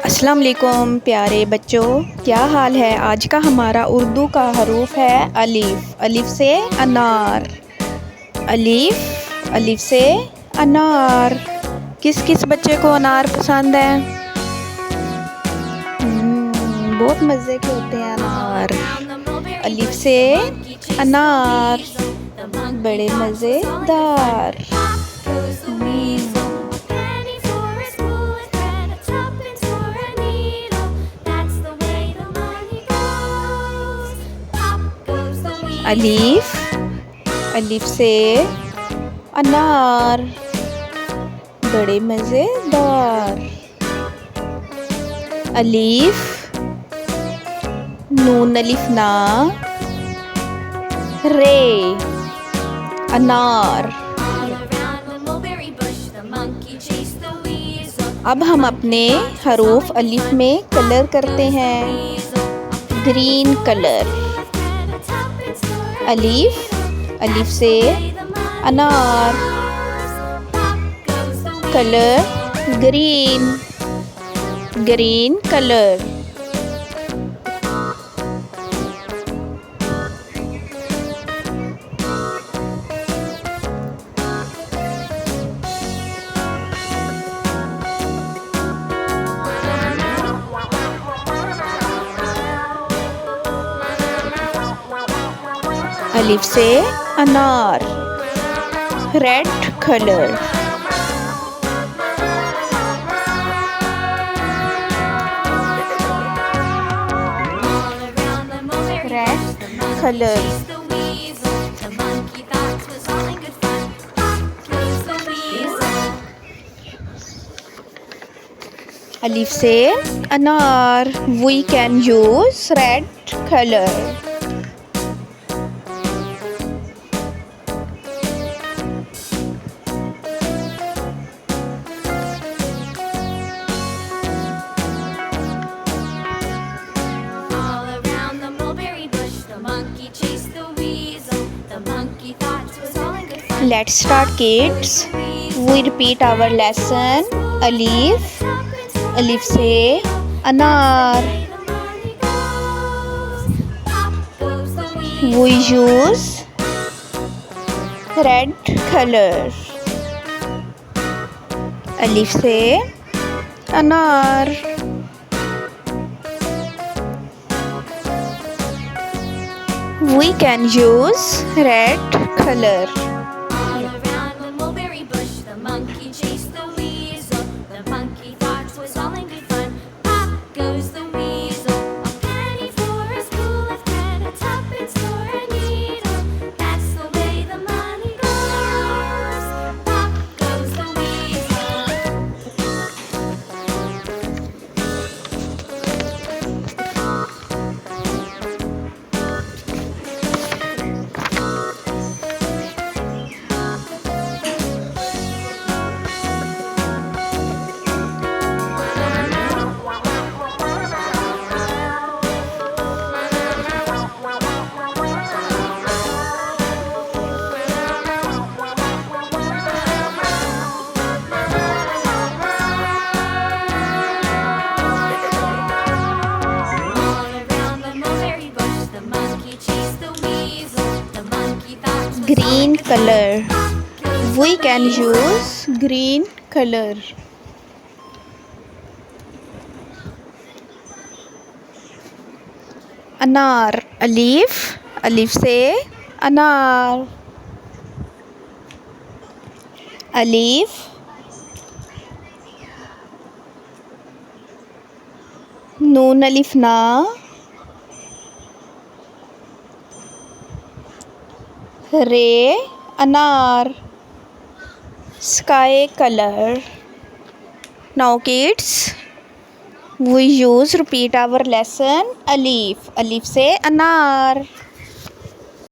अस्सलाम वालेकुम प्यारे बच्चों, क्या हाल है। आज का हमारा उर्दू का हरूफ है अलिफ। अलिफ से अनार। अलिफ अलिफ से अनार। किस किस बच्चे को अनार पसंद है? बहुत मज़े के होते हैं अनार। अलिफ से अनार, बड़े मज़ेदार। अलिफ अलिफ से अनार, बड़े मज़ेदार। अलिफ नून अलिफ ना रे, अनार। अब हम अपने हरूफ अलिफ में कलर करते हैं। Green colour. अलिफ अलिफ से अनार, कलर ग्रीन, ग्रीन कलर। अलिफ से अनार, रेड कलर। Red colour. अलिफ से अनार, we can use red colour. Let's start, kids. We repeat our lesson. Alif, alif से अनार. We use red color. अलिफ से अनार. We can use red color. Green color. We can use green color. अनार. अलिफ अलिफ से अनार. अलिफ नून अलिफ ना रे, अनार, sky color. Now kids, we repeat our lesson. Alif, alif से अनार.